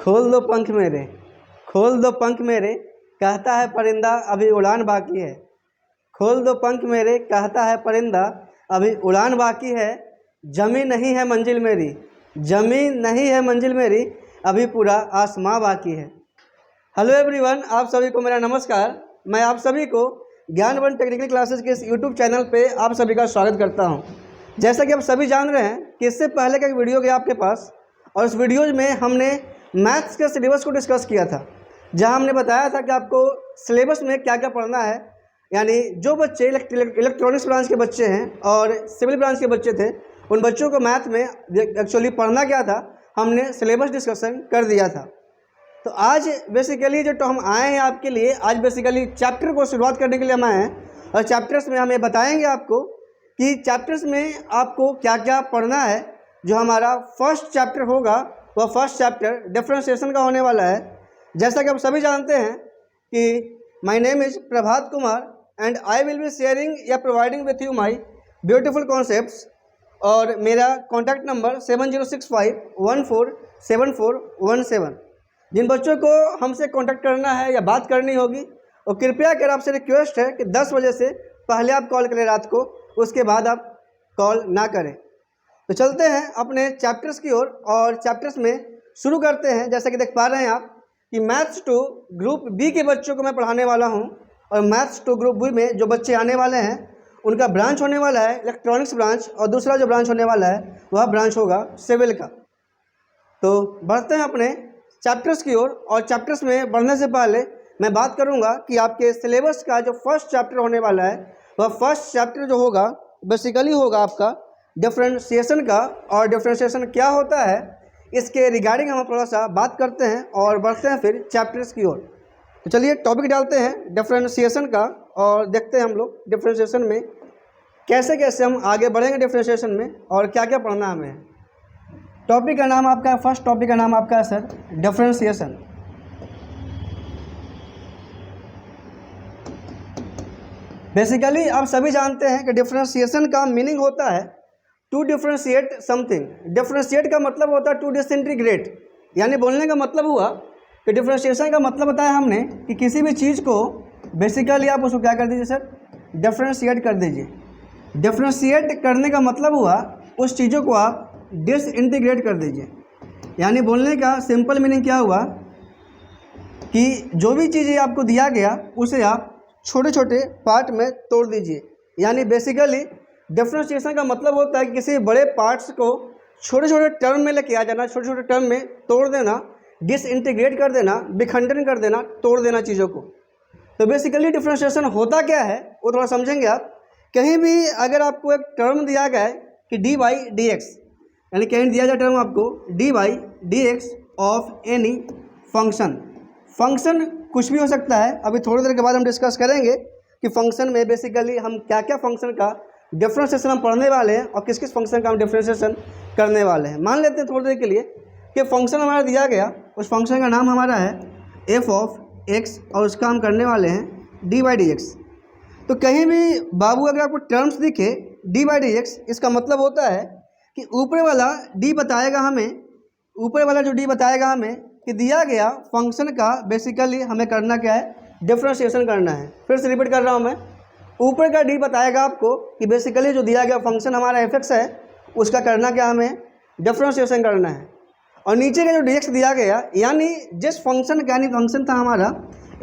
खोल दो पंख मेरे, खोल दो पंख मेरे, कहता है परिंदा अभी उड़ान बाकी है। खोल दो पंख मेरे, कहता है परिंदा अभी उड़ान बाकी है। जमी नहीं है मंजिल मेरी, जमी नहीं है मंजिल मेरी, अभी पूरा आसमां बाकी है। हेलो एवरीवन, आप सभी को मेरा नमस्कार। मैं आप सभी को ज्ञानवन टेक्निकल क्लासेस के इस यूट्यूब चैनल पे आप सभी का स्वागत करता हूं। जैसा कि आप सभी जान रहे हैं कि इससे पहले का एक वीडियो गया आपके पास, और उस वीडियो में हमने मैथ्स के सिलेबस को डिस्कस किया था, जहां हमने बताया था कि आपको सिलेबस में क्या क्या पढ़ना है। यानी जो बच्चे इलेक्ट्रॉनिक्स ब्रांच के बच्चे हैं और सिविल ब्रांच के बच्चे थे, उन बच्चों को मैथ में एक्चुअली पढ़ना क्या था, हमने सिलेबस डिस्कशन कर दिया था। तो आज बेसिकली जो हम आए हैं आपके लिए, आज बेसिकली चैप्टर को शुरुआत करने के लिए हम आए हैं, और चैप्टर्स में हमें बताएंगे आपको कि चैप्टर्स में आपको क्या क्या पढ़ना है। जो हमारा फर्स्ट चैप्टर होगा वह फर्स्ट चैप्टर डिफरेंशिएशन का होने वाला है। जैसा कि आप सभी जानते हैं कि my name is Prabhat Kumar and I will be sharing या providing with you my beautiful concepts. और मेरा कॉन्टैक्ट नंबर 7065147417। जिन बच्चों को हमसे कांटेक्ट करना है या बात करनी होगी, और कृपया कर आपसे रिक्वेस्ट है कि 10 बजे से पहले आप कॉल करें रात को, उसके बाद आप कॉल ना करें। तो चलते हैं अपने चैप्टर्स की ओर, और चैप्टर्स में शुरू करते हैं। जैसा कि देख पा रहे हैं आप कि मैथ्स 2 ग्रुप बी के बच्चों को मैं पढ़ाने वाला हूं, और मैथ्स 2 ग्रुप बी में जो बच्चे आने वाले हैं उनका ब्रांच होने वाला है इलेक्ट्रॉनिक्स ब्रांच, और दूसरा जो ब्रांच होने वाला है वह ब्रांच होगा सिविल का। तो बढ़ते हैं अपने चैप्टर्स की ओर, और चैप्टर्स में बढ़ने से पहले मैं बात करूंगा कि आपके सिलेबस का जो फर्स्ट चैप्टर होने वाला है, वह फर्स्ट चैप्टर जो होगा बेसिकली होगा आपका डिफरेंशिएशन का। और डिफरेंशिएशन क्या होता है इसके रिगार्डिंग हम थोड़ा सा बात करते हैं और बढ़ते हैं फिर चैप्टर्स की ओर। तो चलिए टॉपिक डालते हैं डिफरेंशिएशन का, और देखते हैं हम लोग डिफरेंशिएशन में कैसे कैसे हम आगे बढ़ेंगे डिफरेंशिएशन में, और क्या क्या पढ़ना हमें। टॉपिक का नाम आपका, फर्स्ट टॉपिक का नाम आपका है सर डिफरेंशिएशन। बेसिकली आप सभी जानते हैं कि डिफरेंशिएशन का मीनिंग होता है टू डिफरेंशिएट समथिंग। डिफरेंशिएट का मतलब होता है टू डिसइंटीग्रेट। यानी बोलने का मतलब हुआ कि डिफरेंशिएशन का मतलब बताया हमने कि किसी भी चीज़ को बेसिकली आप उसको क्या कर दीजिए सर, डिफरेंशिएट कर दीजिए। डिफरेंशिएट करने का मतलब हुआ उस चीज़ों को आप डिसइंटीग्रेट कर दीजिए। यानी बोलने का सिंपल मीनिंग क्या हुआ कि जो भी चीज़ें आपको दिया गया उसे आप छोटे छोटे पार्ट में तोड़ दीजिए। यानी बेसिकली डिफरेंशिएशन का मतलब होता है कि किसी बड़े पार्ट्स को छोटे छोटे टर्म में लेके आ जाना, छोटे छोटे टर्म में तोड़ देना, डिसइंटीग्रेट कर देना, विखंडन कर देना, तोड़ देना चीज़ों को। तो बेसिकली डिफरेंशिएशन होता क्या है वो थोड़ा समझेंगे आप। कहीं भी अगर आपको एक टर्म दिया गया है कि डी बाई डी एक्स, यानी कहीं दिया जाए टर्म आपको D by D x of any function. Function कुछ भी हो सकता है, अभी थोड़ी देर के बाद हम डिस्कस करेंगे कि फंक्शन में बेसिकली हम क्या क्या फंक्शन का डिफरेंशिएशन हम पढ़ने वाले हैं और किस किस फंक्शन का हम डिफरेंशिएशन करने वाले हैं। मान लेते हैं थोड़ी देर के लिए कि फंक्शन हमारा दिया गया, उस फंक्शन का नाम हमारा है एफ ऑफ एक्स, और उसका हम करने वाले हैं डी बाई डी एक्स। तो कहीं भी बाबू अगर आपको टर्म्स दिखे डी बाई डी एक्स, इसका मतलब होता है कि ऊपर वाला डी बताएगा हमें, ऊपर वाला जो डी बताएगा हमें कि दिया गया फंक्शन का बेसिकली हमें करना क्या है, डिफरेंशिएशन करना है। फिर से रिपीट कर रहा हूँ मैं, ऊपर का डी बताएगा आपको कि बेसिकली जो दिया गया फंक्शन हमारा एफ एक्स है उसका करना क्या, हमें डिफरेंशिएशन करना है। और नीचे का जो डी एक्स दिया गया, यानी जिस फंक्शन का, यानी फंक्शन था हमारा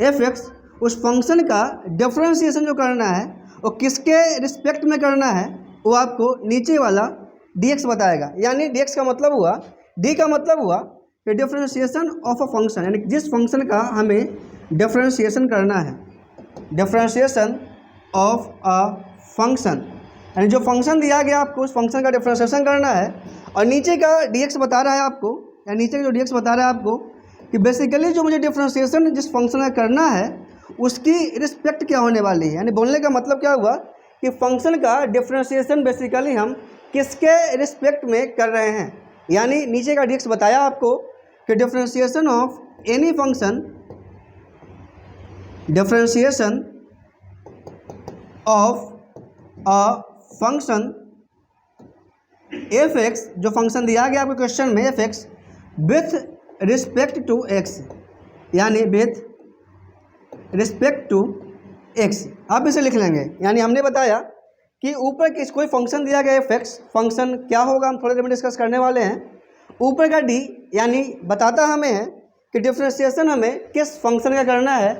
एफ एक्स, उस फंक्शन का डिफरेंशिएशन जो करना है वो किसके रिस्पेक्ट में करना है, वो आपको नीचे वाला डी एक्स बताएगा। यानी डी एक्स का मतलब हुआ, डी का मतलब हुआ कि डिफरेंशिएशन ऑफ अ फंक्शन, यानी जिस फंक्शन का हमें डिफरेंशिएशन करना है, डिफरेंशिएशन ऑफ अ फंक्शन, यानी जो फंक्शन दिया गया आपको उस फंक्शन का डिफरेंशिएशन करना है। और नीचे का डी एक्स बता रहा है आपको, या नीचे का जो डी एक्स बता रहा है आपको कि बेसिकली जो मुझे डिफरेंशिएशन जिस फंक्शन का करना है उसकी रिस्पेक्ट क्या होने वाली है। यानी बोलने का मतलब क्या हुआ कि फंक्शन का डिफरेंशिएशन बेसिकली हम किसके रिस्पेक्ट में कर रहे हैं। यानी नीचे का डी एक्स बताया आपको कि differentiation of any function, differentiation of a function f x, जो फंक्शन दिया गया आपको क्वेश्चन में f x with respect to x, यानी विथ रिस्पेक्ट टू एक्स, आप इसे लिख लेंगे। यानी हमने बताया कि ऊपर किस कोई फंक्शन दिया गया है f(x), फंक्शन क्या होगा हम थोड़ी देर में डिस्कस करने वाले हैं। ऊपर का d यानी बताता हमें है कि डिफ्रेंशिएशन हमें किस फंक्शन का करना है,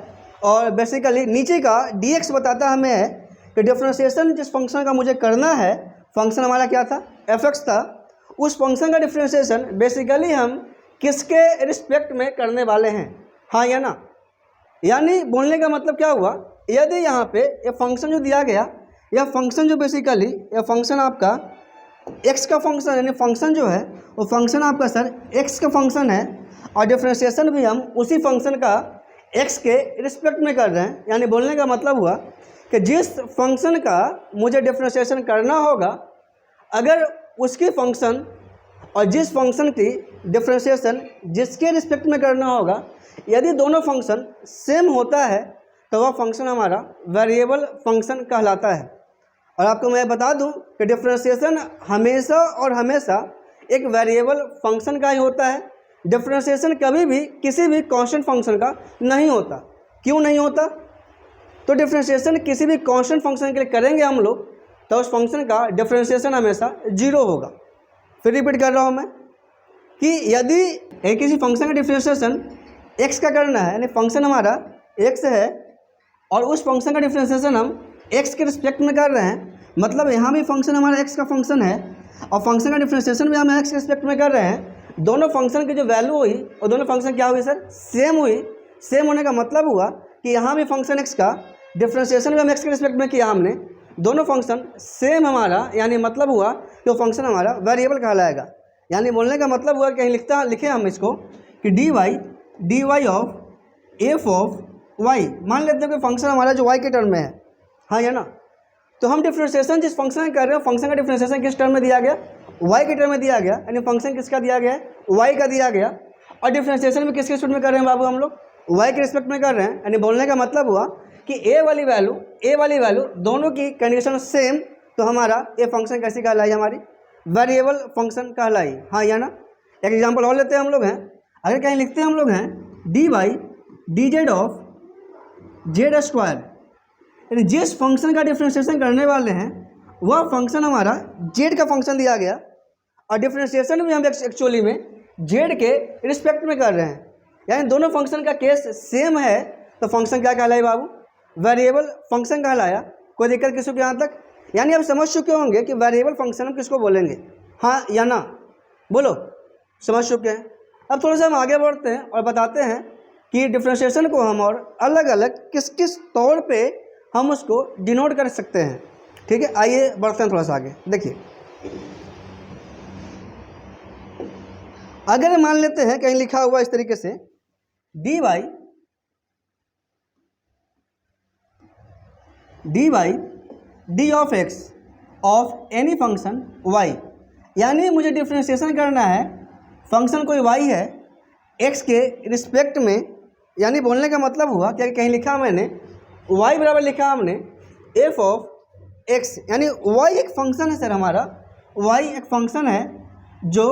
और बेसिकली नीचे का dx बताता हमें है कि डिफ्रेंशिएशन जिस फंक्शन का मुझे करना है, फंक्शन हमारा क्या था, f(x) था, उस फंक्शन का डिफ्रेंशिएशन बेसिकली हम किसके रिस्पेक्ट में करने वाले हैं, हाँ या ना। यानी बोलने का मतलब क्या हुआ, यदि यहाँ पे ये फंक्शन जो दिया गया, यह फंक्शन जो बेसिकली यह फंक्शन आपका x का फंक्शन, यानी फंक्शन जो है वो फंक्शन आपका सर x का फंक्शन है, और डिफ्रेंशिएशन भी हम उसी फंक्शन का x के रिस्पेक्ट में कर रहे हैं। यानी बोलने का मतलब हुआ कि जिस फंक्शन का मुझे डिफ्रेंशिएशन करना होगा, अगर उसकी फंक्शन और जिस फंक्शन की डिफ्रेंशिएशन जिसके रिस्पेक्ट में करना होगा, यदि दोनों फंक्शन सेम होता है तो वह फंक्शन हमारा वेरिएबल फंक्शन कहलाता है। और आपको मैं बता दूं कि डिफ्रेंशिएशन हमेशा और हमेशा एक वेरिएबल फंक्शन का ही होता है। डिफ्रेंशिएशन कभी भी किसी भी कांस्टेंट फंक्शन का नहीं होता। क्यों नहीं होता? तो डिफ्रेंशिएशन किसी भी कांस्टेंट फंक्शन के लिए करेंगे हम लोग तो उस फंक्शन का डिफ्रेंशिएशन हमेशा जीरो होगा। फिर रिपीट कर रहा हूँ मैं कि यदि किसी फंक्शन का डिफ्रेंशिएशन x का करना है, यानी फंक्शन हमारा x है और उस फंक्शन का डिफ्रेंशिएशन हम x के रिस्पेक्ट में कर रहे हैं, मतलब यहाँ भी फंक्शन हमारा x का फंक्शन है और फंक्शन का डिफ्रेंशिएशन भी हम x के रिस्पेक्ट में कर रहे हैं। दोनों फंक्शन की जो वैल्यू हुई और दोनों फंक्शन क्या हुई सर, सेम हुई। सेम होने का मतलब हुआ कि यहाँ भी फंक्शन x का डिफ्रेंशिएशन भी हम x के रिस्पेक्ट में किया हमने, दोनों फंक्शन सेम हमारा, यानी मतलब हुआ कि वो फंक्शन हमारा वेरिएबल कहलाएगा। यानी बोलने का मतलब हुआ कहीं लिखे हम इसको कि dy of f of y, मान लेते हैं कि फंक्शन हमारा जो y के टर्म में है, हाँ या ना। तो हम डिफ्रेंशिएशन जिस फंक्शन का कर रहे हैं, फंक्शन का डिफ्रेंशिएशन किस टर्म में दिया गया, y के टर्म में दिया गया, यानी फंक्शन किसका दिया गया है, y का दिया गया। और डिफ्रेंशिएशन भी किसके रिस्पेक्ट में कर रहे हैं बाबू, हम लोग y के रिस्पेक्ट में कर रहे हैं। यानी बोलने का मतलब हुआ कि a वाली वैल्यू दोनों की कंडीशन सेम, तो हमारा ये फंक्शन कैसी कहलाई, हमारी वेरिएबल फंक्शन कहलाई, हाँ या ना। एक एग्जाम्पल और लेते हैं हम लोग हैं, अगर कहीं लिखते हैं हम लोग हैं dy dz of Z square, यानी जिस फंक्शन का डिफ्रेंशिएशन करने वाले हैं वह फंक्शन हमारा जेड का फंक्शन दिया गया और डिफ्रेंशिएशन भी हम एक्चुअली में जेड के रिस्पेक्ट में कर रहे हैं, यानी दोनों फंक्शन का केस सेम है, तो फंक्शन क्या कहलाए बाबू, वेरिएबल फंक्शन कहलाया। कोई दिक्कत किसी को यहाँ तक? यानी आप समझ चुके होंगे कि वेरिएबल फंक्शन हम किसको बोलेंगे, हाँ या ना, बोलो, समझ चुके हैं। अब थोड़ा सा हम आगे बढ़ते हैं और बताते हैं कि डिफ्रेंशिएशन को हम और अलग अलग किस किस तौर पे हम उसको डिनोट कर सकते हैं। ठीक है, आइए बढ़ते हैं थोड़ा सा आगे। देखिए, अगर मान लेते हैं कहीं लिखा हुआ इस तरीके से dy of x of any function y, यानी मुझे डिफ्रेंशिएशन करना है, फंक्शन कोई y है x के रिस्पेक्ट में, यानी बोलने का मतलब हुआ क्या, कहीं लिखा मैंने y बराबर लिखा हमने f ऑफ x, यानी y एक फंक्शन है सर हमारा, y एक फंक्शन है जो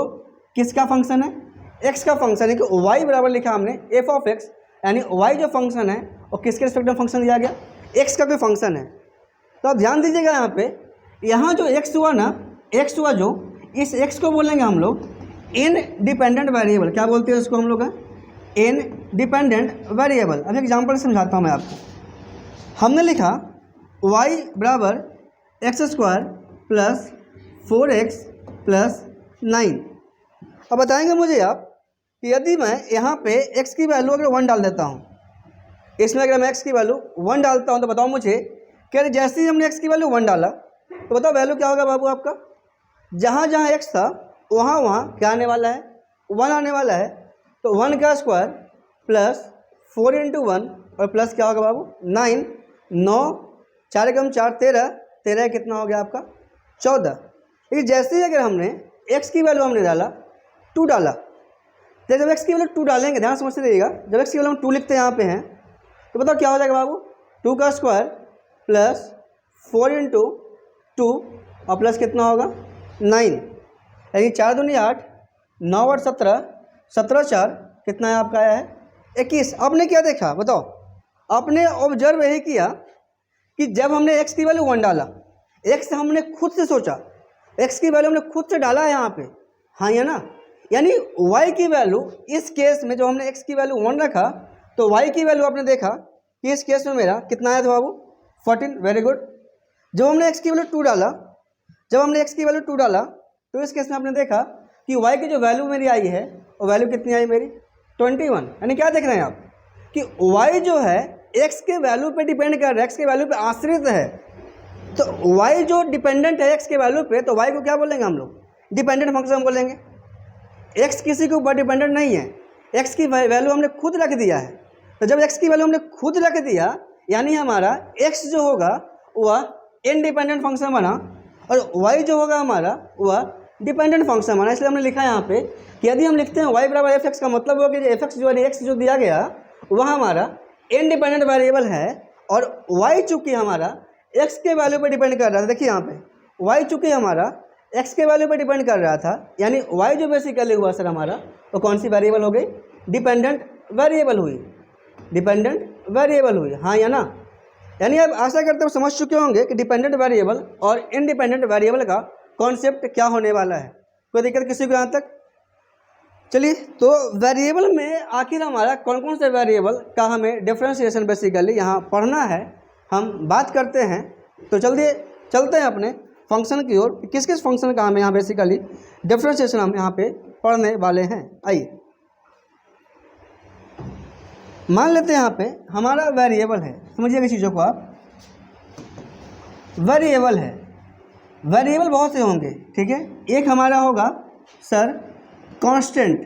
किसका फंक्शन है, x का फंक्शन है, कि y बराबर लिखा हमने f ऑफ x, यानी y जो फंक्शन है और किसके रिस्पेक्ट में फंक्शन दिया गया, x का कोई फंक्शन है। तो आप ध्यान दीजिएगा यहाँ पे, यहाँ जो x हुआ ना, x हुआ जो, इस x को बोलेंगे हम लोग इनडिपेंडेंट वेरिएबल। क्या बोलते हैं इसको हम लोग, इनडिपेंडेंट वेरिएबल। अब एग्जांपल समझाता हूँ मैं आपको। हमने लिखा y बराबर x square plus 4x plus 9। अब बताएंगे मुझे आप कि यदि मैं यहाँ पे x की वैल्यू अगर 1 डाल देता हूँ, इसमें अगर मैं x की वैल्यू 1 डालता हूँ, तो बताओ मुझे कि जैसे ही हमने x की वैल्यू 1 डाला तो बताओ वैल्यू क्या होगा बाबू आपका, जहाँ जहाँ x था वहाँ वहाँ क्या आने वाला है, 1 आने वाला है। तो 1 का स्क्वायर प्लस 4 इंटू 1 और प्लस क्या होगा बाबू 9, 9 4 कम 4 13, 13 कितना हो गया आपका 14। लेकिन जैसे ही अगर हमने x की वैल्यू हमने डाला 2 डाला, तो जब x की वैल्यू 2 डालेंगे, ध्यान समझते रहिएगा, जब x की वैल्यू हम 2 लिखते हैं यहाँ पे हैं, तो बताओ क्या हो जाएगा बाबू, 2 का स्क्वायर प्लस 4 इंटू 2 और प्लस कितना होगा 9, यानी 4 दूनी 8, 9 और 17, 17 4 कितना है आपका आया है 21। आपने क्या देखा बताओ, आपने ऑब्जर्व यही किया कि जब हमने x की वैल्यू 1 डाला, x हमने खुद से सोचा, x की वैल्यू हमने खुद से डाला है यहाँ पे, हाँ या ना, यानी y की वैल्यू इस केस में जो हमने x की वैल्यू 1 रखा तो y की वैल्यू आपने देखा कि इस केस में मेरा कितना आया था बाबू 14। Very good. जब हमने x की वैल्यू 2 डाला, जब हमने x की वैल्यू 2 डाला तो इस केस में आपने देखा कि y की जो वैल्यू मेरी आई है वो वैल्यू कितनी आई मेरी 21। यानी क्या देख रहे हैं आप कि y जो है x के वैल्यू पे डिपेंड कर रहा है, x के वैल्यू पे आश्रित है। तो y जो डिपेंडेंट है x के वैल्यू पे, तो y को क्या बोलेंगे हम लोग, डिपेंडेंट फंक्शन बोलेंगे। x किसी के ऊपर डिपेंडेंट नहीं है, x की वैल्यू हमने खुद रख दिया है। तो जब x की वैल्यू हमने खुद रख दिया यानी हमारा x जो होगा वह इंडिपेंडेंट फंक्शन बना और y जो होगा हमारा वह डिपेंडेंट फंक्शन बना। इसलिए हमने लिखा है यहाँ पे कि यदि हम लिखते हैं y बराबर एफ एक्स का मतलब होगा कि एफ एक्स जो है x जो दिया गया वह हमारा इंडिपेंडेंट वेरिएबल है और y चूँकि हमारा x के वैल्यू पे डिपेंड कर रहा था। देखिए यहाँ पे y चूँकि हमारा x के वैल्यू पे डिपेंड कर रहा था यानी y जो बेसिकली हुआ सर हमारा वो कौन सी वेरिएबल हो गई, डिपेंडेंट वेरिएबल हुई, डिपेंडेंट वेरिएबल हुई, हाँ या ना। यानी आप आशा करते हो समझ चुके होंगे कि डिपेंडेंट वेरिएबल और इंडिपेंडेंट वेरिएबल का कॉन्सेप्ट क्या होने वाला है। कोई दिक्कत किसी को यहाँ तक? चलिए, तो वेरिएबल में आखिर हमारा कौन कौन से वेरिएबल का हमें डिफ्रेंशिएशन बेसिकली यहाँ पढ़ना है, हम बात करते हैं। तो जल्दी चलते हैं अपने फंक्शन की ओर, किस किस फंक्शन का हमें यहाँ बेसिकली डिफ्रेंशिएशन हम यहाँ पे पढ़ने वाले हैं। आइए मान लेते हैं यहाँ पे हमारा वेरिएबल है, समझिएगा चीज़ों को आप, वेरिएबल है, वेरिएबल बहुत से होंगे, ठीक है। एक हमारा होगा सर कांस्टेंट,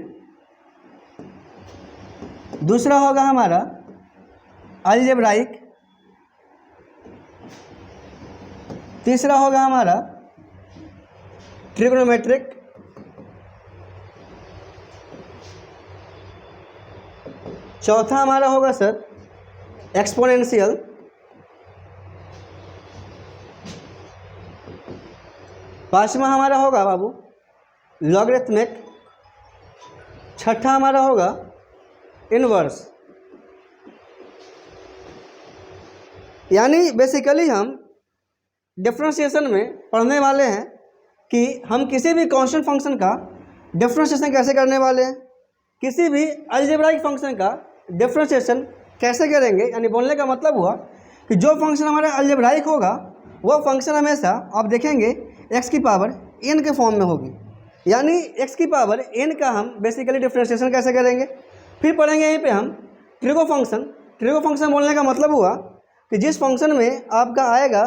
दूसरा होगा हमारा अलजेब्राइक, तीसरा होगा हमारा ट्रिग्नोमेट्रिक, चौथा हमारा होगा सर एक्सपोनेंशियल, पांचवा हमारा होगा बाबू लॉगरिथमिक, छठा हमारा होगा इनवर्स। यानी बेसिकली हम डिफ्रेंशिएशन में पढ़ने वाले हैं कि हम किसी भी कांस्टेंट फंक्शन का डिफ्रेंशिएशन कैसे करने वाले हैं, किसी भी अलजेब्राइक फंक्शन का डिफ्रेंशिएशन कैसे करेंगे। यानी बोलने का मतलब हुआ कि जो फंक्शन हमारा अलजेब्राइक होगा वह फंक्शन हमेशा आप देखेंगे x की पावर n के फॉर्म में होगी। यानी x की पावर n का हम बेसिकली डिफ्रेंशिएशन कैसे करेंगे। फिर पढ़ेंगे यहीं पे हम ट्रिगो फंक्शन। ट्रिगो फंक्शन बोलने का मतलब हुआ कि जिस फंक्शन में आपका आएगा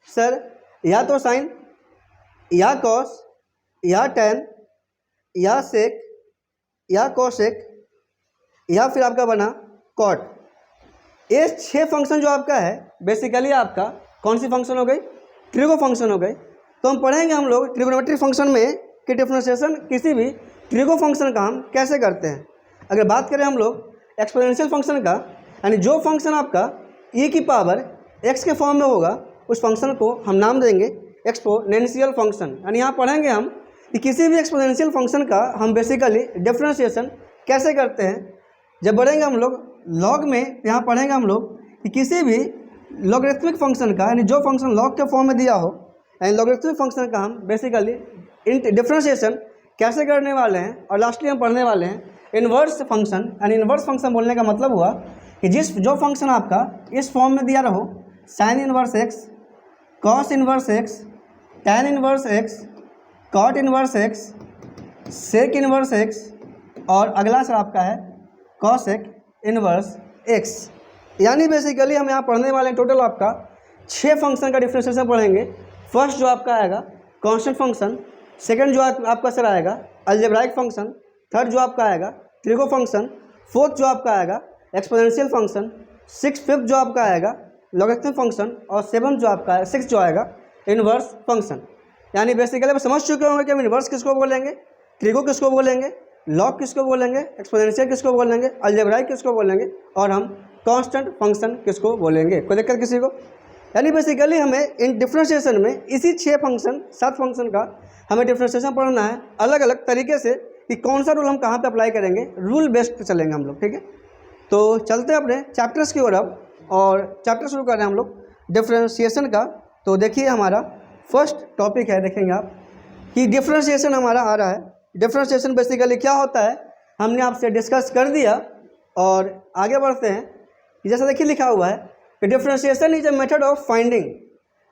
सर या तो साइन या कॉस या टेन या सेक या कोसेक या फिर आपका बना कॉट। ये 6 फंक्शन जो आपका है बेसिकली आपका कौन सी फंक्शन हो गई, ट्रिगो फंक्शन हो गई। तो हम पढ़ेंगे हम लोग ट्रिग्नोमेट्रिक फंक्शन में कि डिफ्रेंशिएशन किसी भी ट्रिगो फंक्शन का हम कैसे करते हैं। अगर बात करें हम लोग एक्सपोनेंशियल फंक्शन का, यानी जो फंक्शन आपका e की पावर x के फॉर्म में होगा उस फंक्शन को हम नाम देंगे एक्सपोनेंशियल फंक्शन। यानी यहाँ पढ़ेंगे हम कि किसी भी एक्सपोनेंशियल फंक्शन का हम बेसिकली डिफ्रेंशिएशन कैसे करते हैं। जब बढ़ेंगे हम लोग लॉग में, यहाँ पढ़ेंगे हम लोग कि किसी भी लॉगरिथमिक फंक्शन का, यानी जो फंक्शन लॉग के फॉर्म में दिया हो, यानी लॉगरिथमिक फंक्शन का हम बेसिकली डिफ्रेंशिएशन कैसे करने वाले हैं। और लास्टली हम पढ़ने वाले हैं इन्वर्स फंक्शन। यानी इन्वर्स फंक्शन बोलने का मतलब हुआ कि जो फंक्शन आपका इस फॉर्म में दिया रहो, sine inverse x, cos inverse x, tan inverse x, cot inverse x, sec inverse x और अगला सर आपका है कॉसेक इन्वर्स एक्स। यानी बेसिकली हम यहाँ पढ़ने वाले हैं टोटल आपका 6 फंक्शन का डिफ्रेंशिएशन पढ़ेंगे। फर्स्ट जो आपका आएगा कांस्टेंट फंक्शन, सेकंड जो आपका सर आएगा अलजेब्राइक फंक्शन, थर्ड जो आपका आएगा ट्रिगो फंक्शन, फोर्थ जो आपका आएगा एक्सपोनेंशियल फंक्शन, फिफ्थ जो आपका आएगा लॉगरिथमिक फंक्शन और सेवंथ जो आपका है 6 जो आएगा इन्वर्स फंक्शन। यानी बेसिकली आप समझ चुके होंगे कि हम इन्वर्स किसको बोलेंगे, ट्रिगो किसको बोलेंगे, लॉग किसको बोलेंगे, एक्सपोनेंशियल किसको बोलेंगे, अलजेब्राइक किसको बोलेंगे और हम कांस्टेंट फंक्शन किसको बोलेंगे। कोई दिक्कत किसी को? यानी बेसिकली हमें इन डिफ्रेंशिएशन में इसी 7 फंक्शन का हमें डिफ्रेंशिएशन पढ़ना है अलग अलग तरीके से। कि कौन सा रूल हम कहाँ पे अप्लाई करेंगे, रूल बेस्ड पे चलेंगे हम लोग, ठीक है। तो चलते हैं अपने चैप्टर्स की ओर अब, और चैप्टर शुरू कर रहे हैं हम लोग डिफ्रेंशिएशन का। तो देखिए हमारा फर्स्ट टॉपिक है, देखेंगे आप कि डिफ्रेंशिएशन हमारा आ रहा है। डिफ्रेंशिएशन बेसिकली क्या होता है हमने आपसे डिस्कस कर दिया, और आगे बढ़ते हैं। जैसा देखिए लिखा हुआ है कि differentiation is a method of finding.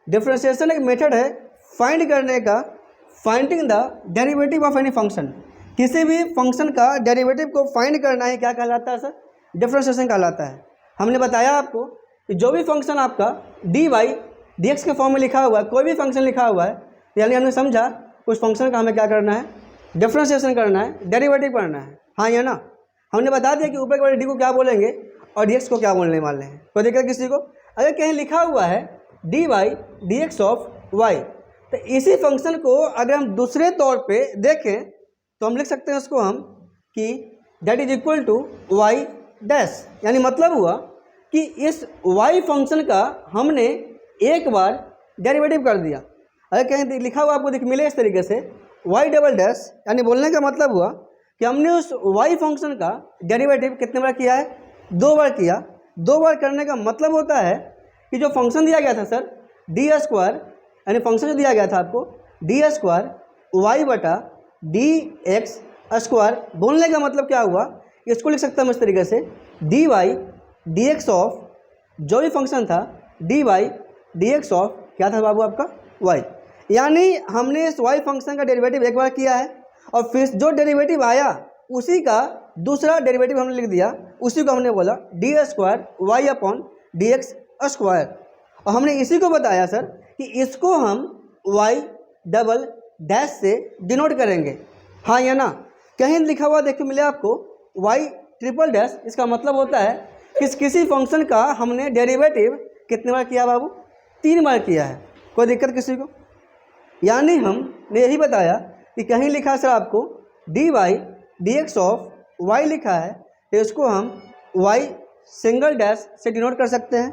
Differentiation एक मेथड है फाइंड करने का, finding the derivative of any function. किसी भी फंक्शन का डेरिवेटिव को फाइंड करना ही क्या कहलाता है सर, डिफ्रेंशिएशन कहलाता है। हमने बताया आपको कि जो भी फंक्शन आपका डी वाई डी एक्स के फॉर्म में लिखा हुआ है, कोई भी फंक्शन लिखा हुआ है, यानी हमने समझा उस फंक्शन का हमें क्या करना है, डिफ्रेंशिएशन करना है, डेरिवेटिव करना है। हाँ या ना, हमने बता दिया कि ऊपर के वाले डी को क्या बोलेंगे और डी एक्स को क्या बोलने वाले हैं। कोई दिक्कत किसी को? अगर कहीं लिखा हुआ है d y d x of y, तो इसी फंक्शन को अगर हम दूसरे तौर पे देखें तो हम लिख सकते हैं उसको हम कि that is equal to y dash. यानी मतलब हुआ कि इस वाई फंक्शन का हमने एक बार डेरिवेटिव कर दिया। अगर कहीं लिखा हुआ आपको मिले इस तरीके से वाई डबल डैश, यानी बोलने का मतलब हुआ कि हमने उस वाई फंक्शन का डेरिवेटिव कितने बार किया है, 2 बार किया। 2 बार करने का मतलब होता है कि जो फंक्शन दिया गया था सर डी स्क्वायर, यानी फंक्शन जो दिया गया था आपको डी स्क्वायर वाई बटा डी एक्स स्क्वायर, बोलने का मतलब क्या हुआ, इसको लिख सकता हूँ इस तरीके से d y d x of जो भी फंक्शन था d y d x of क्या था बाबू आपका वाई। यानी हमने इस वाई फंक्शन का डेरिवेटिव एक बार किया है, और फिर जो डेरिवेटिव आया उसी का दूसरा डेरिवेटिव हमने लिख दिया, उसी को हमने बोला d square y upon d x square. और हमने इसी को बताया सर कि इसको हम वाई डबल डैश से डिनोट करेंगे। हाँ या ना, कहीं लिखा हुआ देखो मिले आपको वाई ट्रिपल डैश, इसका मतलब होता है कि किसी फंक्शन का हमने डेरिवेटिव कितने बार किया बाबू, 3 बार किया है। कोई दिक्कत किसी को? यानी हमने यही बताया कि कहीं लिखा सर आपको d y d x of y लिखा है, तो इसको हम वाई सिंगल डैश से डिनोट कर सकते हैं।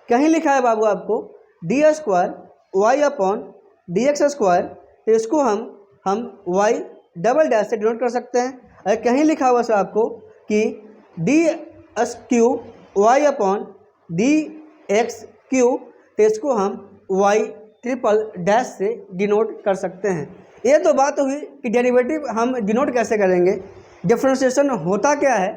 कहीं लिखा है बाबू आपको d square y upon d x square, तो इसको हम वाई डबल डैश से डिनोट कर सकते हैं। अगर कहीं लिखा हुआ सर आपको कि d S cube y upon d x cube, तो इसको हम वाई ट्रिपल डैश से डिनोट कर सकते हैं। ये तो बात हुई कि डेरिवेटिव हम डिनोट कैसे करेंगे। डिफरेंशिएशन होता क्या है,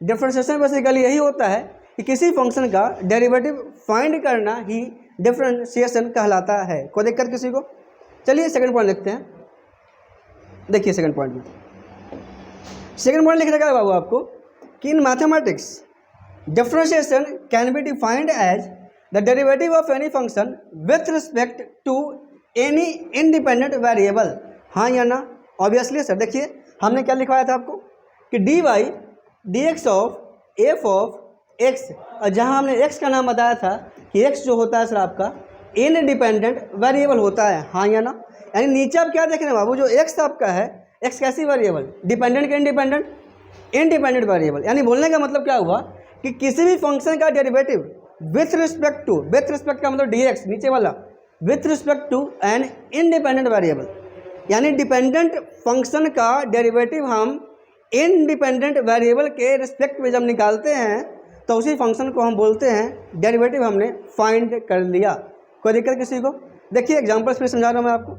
डिफरेंशिएशन बेसिकली यही होता है कि किसी फंक्शन का डेरिवेटिव फाइंड करना ही डिफरेंशिएशन कहलाता है। कोई दिक्कत किसी को? चलिए सेकंड पॉइंट लिखते हैं। देखिए सेकंड पॉइंट में, सेकंड पॉइंट लिखने का है बाबू आपको कि in mathematics differentiation can be defined as the derivative of any function with respect to any independent variable. हाँ या ना? Obviously sir. देखिए हमने क्या लिखवाया था आपको कि d y d x of f of x, और जहाँ हमने एक्स का नाम बताया था कि एक्स जो होता है सर आपका इनडिपेंडेंट वेरिएबल होता है। हाँ या ना? यानी नीचे आप क्या देख रहे हैं बाबू, जो एक्स आपका है, एक्स कैसी वेरिएबल, डिपेंडेंट के इंडिपेंडेंट, इंडिपेंडेंट वेरिएबल। यानी बोलने का मतलब क्या हुआ कि किसी भी फंक्शन का derivative with respect to, with respect का मतलब डी एक्स नीचे वाला, with respect to an independent variable, यानी डिपेंडेंट फंक्शन का डेरिवेटिव हम इंडिपेंडेंट वेरिएबल के रिस्पेक्ट में जब निकालते हैं तो उसी फंक्शन को हम बोलते हैं डेरिवेटिव हमने फाइंड कर लिया। कोई दिक्कत किसी को? देखिए एग्जांपल्स में समझा रहा हूँ मैं आपको।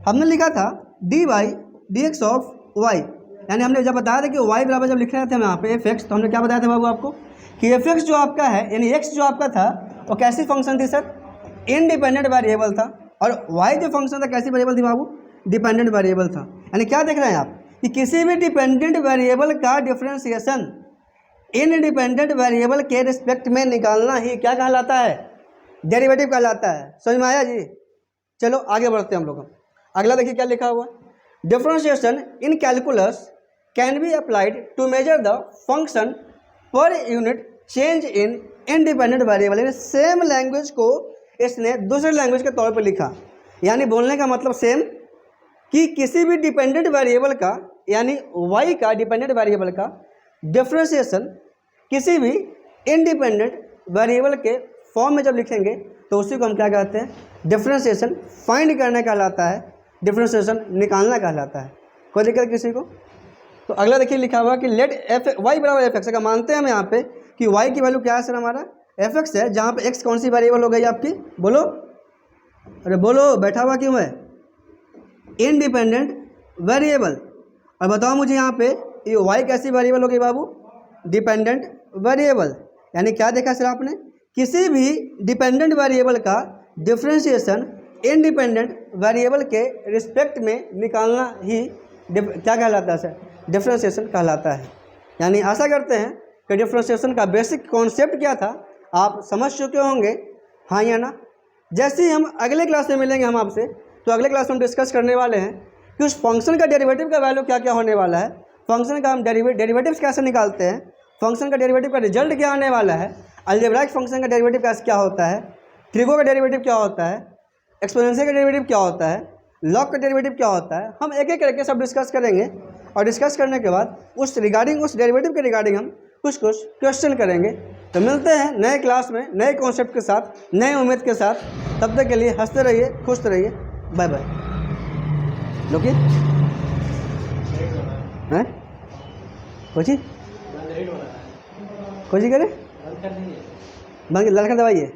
हमने लिखा था d y d x of y, यानी हमने जब बताया था कि वाई बराबर जब लिख रहे थे हम यहाँ पे एफ एक्स, तो हमने क्या बताया था बाबू आपको कि एफ एक्स जो आपका है यानी एक्स जो आपका था वो कैसी फंक्शन थी सर, इंडिपेंडेंट वेरिएबल था, और वाई जो फंक्शन था कैसी वेरिएबल थी बाबू, डिपेंडेंट वेरिएबल था। यानी क्या देख रहे हैं आप कि किसी भी डिपेंडेंट वेरिएबल का डिफरेंशिएशन इंडिपेंडेंट वेरिएबल के रिस्पेक्ट में निकालना ही क्या कहलाता है, डेरिवेटिव कहलाता है। समझ में आया जी? चलो आगे बढ़ते हैं हम लोग। अगला देखिए क्या लिखा हुआ, differentiation in calculus can be applied to measure the function per unit change in independent variable. यानी सेम लैंग्वेज को इसने दूसरे लैंग्वेज के तौर पर लिखा, यानी बोलने का मतलब सेम कि किसी भी डिपेंडेंट वेरिएबल का यानी वाई का डिपेंडेंट वेरिएबल का डिफरेंशिएशन किसी भी इंडिपेंडेंट वेरिएबल के फॉर्म में जब लिखेंगे तो उसी को हम क्या कहते हैं, डिफरेंशिएशन फाइंड करना कहलाता है, डिफरेंशिएशन निकालना कहलाता है। कोई दिक्कत किसी को? तो अगला देखिए लिखा हुआ कि लेट एफ वाई बराबर एफ एक्स का मानते हैं हम यहाँ पे कि वाई की वैल्यू क्या है सर हमारा एफ एक्स है, जहाँ पे एक्स कौन सी वेरिएबल हो गई आपकी, बोलो, अरे बोलो, बैठा हुआ क्यों है, इंडिपेंडेंट वेरिएबल। और बताओ मुझे यहाँ पे ये वाई कैसी वेरिएबल हो गई बाबू, डिपेंडेंट वेरिएबल। यानी क्या देखा सर आपने, किसी भी डिपेंडेंट वेरिएबल का डिफरेंशिएशन इंडिपेंडेंट वेरिएबल के रिस्पेक्ट में निकालना ही क्या कहलाता है सर, डिफरेंशिएशन कहलाता है। यानी आशा करते हैं कि डिफरेंशिएशन का बेसिक कॉन्सेप्ट क्या था आप समझ चुके होंगे, हाँ या ना। जैसे ही हम अगले क्लास में मिलेंगे हम आपसे, तो अगले क्लास में हम डिस्कस करने वाले हैं कि उस फंक्शन का डेरिवेटिव का वैल्यू क्या क्या होने वाला है, फंक्शन का हम डेरिवेटिव्स कैसे निकालते हैं, फंक्शन का डेरिवेटिव का रिजल्ट क्या आने वाला है, अलजेब्राइक फंक्शन का डेरिवेटिव कैसे क्या होता है, ट्रिगो का डेरिवेटिव क्या होता है, एक्सपोनेंशियल का डेरिवेटिव क्या होता है, लॉग का डेरिवेटिव क्या होता है, हम एक एक करके सब डिस्कस करेंगे। और डिस्कस करने के बाद उस डेरिवेटिव के रिगार्डिंग हम कुछ क्वेश्चन करेंगे। तो मिलते हैं नए क्लास में नए कॉन्सेप्ट के साथ, नए उम्मीद के साथ। तब तक के लिए हंसते रहिए, खुश रहिए, बाय बाय। लोकी हैं कोची करे बंद कर लड़का दवाइए।